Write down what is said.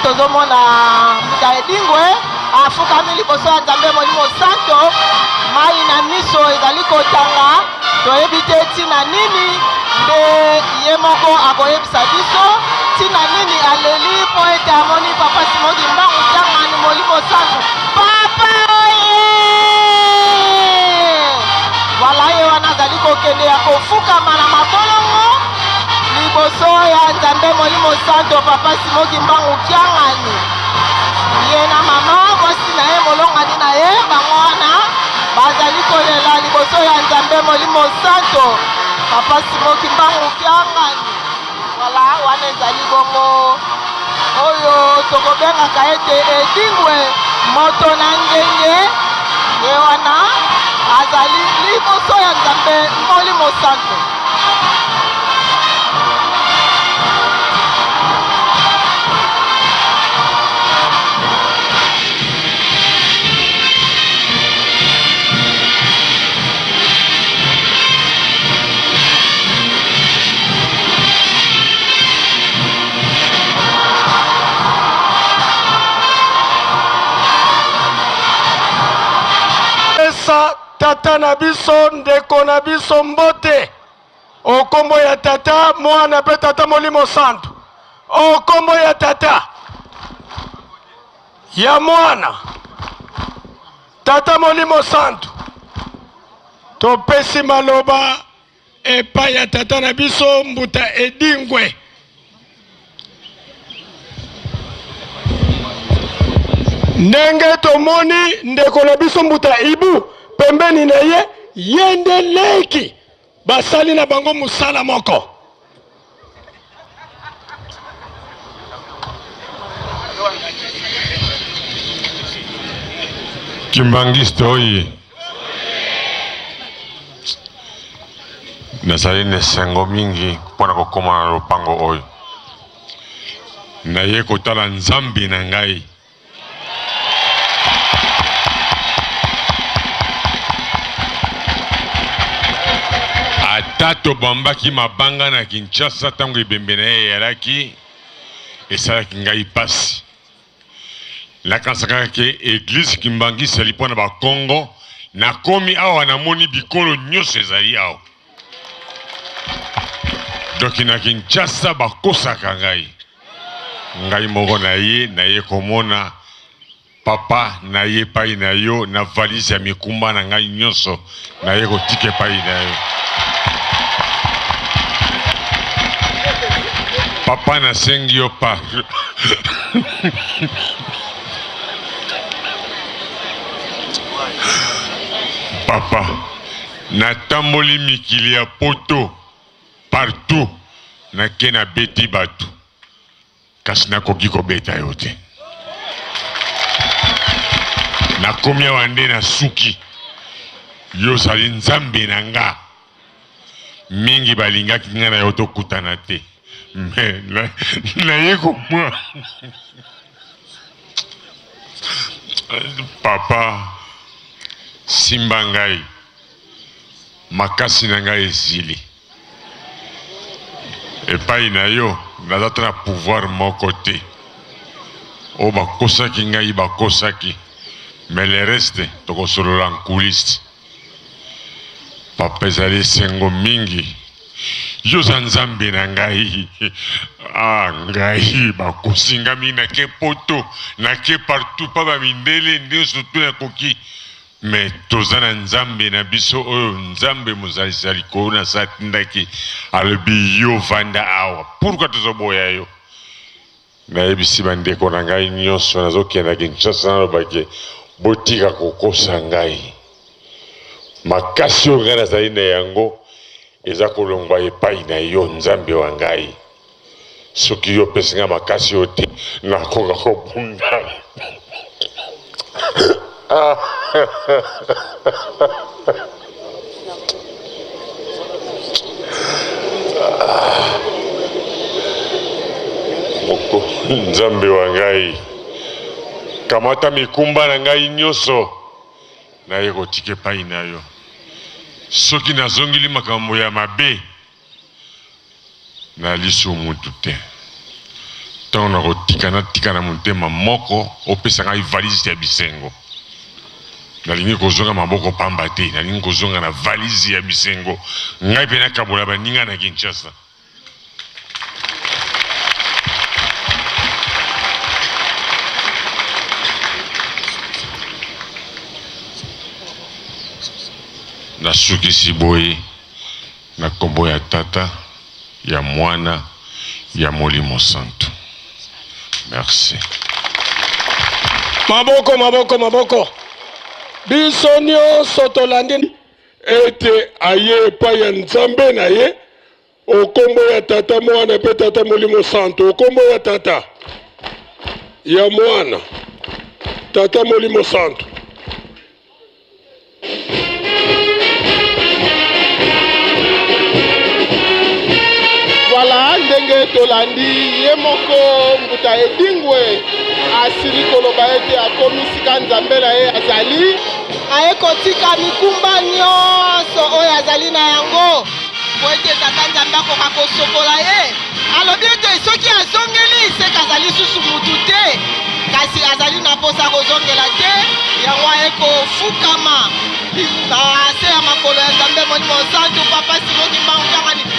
tozomona mbuta edingwe afukami liboso ya Nzambe Molimo Santo mai na miso ezali kotanga toyebi te ntina nini nde ye moko akoyebisa biso ntina nini aleli mpo ete amoni papa Simoki Mbangu Kiangani Molimo Santo papa oye wala ye wana azali kokende ya kofukama na mabolongo liboso ya Nzambe Molimo Santo papa Simoki Mbangu Kiangani ye na mama mwasi na ye molongani na ye bango wana bazali kolela liboso ya Nzambe Molimo Santo papa Simoki Mbangu Kiangani wala wana ezali bongo oyo tokobengaka ete edingwe moto na ngenge ye wana azali liboso ya Nzambe Molimo Santo. Tata na biso ndeko na biso mbote okombo ya tata mwana pe tata Molimo Santo okombo ya tata ya mwana tata Molimo Santo topesi maloba epa ya tata na biso mbuta edingwe ndenge tomoni ndeko na biso mbuta ibu pembeni na ye yende leki basali na bango musala moko Kimbangiste oye nazali na esengo mingi mpona kokoma na lopango oyo naye kotala Nzambe na ngai ata tobambaki mabanga na Kinshasa ntango ebembe na ye eyalaki esalaki ngai pasi nakanisaka ke eglise Kimbangiste ezali mpo na bakongo nakomi awa namoni bikolo nyonso ezali awa donk na Kinshasa bakosaka ngai moko na ye komona papa na ye pai na yo na valise ya mikumba na ngai nyonso na ye kotike pai na yo papa nasengi yo pa papa natamboli mikili ya poto partout nake na beti bato kasi nakoki kobeta yo te nakomi awa nde na suki yo ozali Nzambe na nga mingi balingaki nga na yo tokutana te me naye komwa papa simba ngai makasi na ngai ezili epai na yo naza ta na pouvoir moko te oyo bakosaki ngai bakosaki mais le reste tokosolola nkulisi papa ezali esengo mingi yo za Nzambe na ngai ngai bakosingami nake poto nake partout pa bamindele nde surtout nakoki mais toza na Nzambe na biso oyo Nzambe mozalisa likolo na satindaki alobi yo vanda awa pourquoi tozoboya yo nayebisi bandeko na ngai nyonso nazokenda Kinshasa nalobaki botika kokosa ngai makasi oyo ngai nazali na yango eza kolongwa epai na yo Nzambe wa ngai soki yo opesi ngai makasi oyo te nakoka kobunda moko Nzambe wa ngai kamata mikumba na ngai nyonso naye kotika epai na yo soki nazongeli makambo ya mabe na liso mutu te ntango na kotika natika na motema moko opesa ngai valise ya bisengo. Nalingi kozonga maboko pamba te, nalingi kozonga na valise ya bisengo. Ngai mpe nakabola baninga na Kinshasa. Nasukisi boye na kombo ya Tata, ya Mwana, ya Molimo Santo. Merci. Maboko, maboko, maboko. Biso nyonso tolandi ete aye epai ya Nzambe na ye okombo ya Tata, Mwana pe Tata Molimo Santo. Okombo ya Tata, ya Mwana, Tata Molimo Santo. Voilà, ndenge tolandi ye moko mbuta edingwe asili koloba ete akomisika Nzambe na ye azali aye kotika mikumba nyonso oyo azali na yango po ete Tata Nzambe akoka kosokola ye. Alobi ete soki azongeli seka azali susu mutu te, kasi azali na posa kozongela te, yango aye kofukama ase ya makolo ya Nzambe Molimo Santo Papa Simoki Mbangu.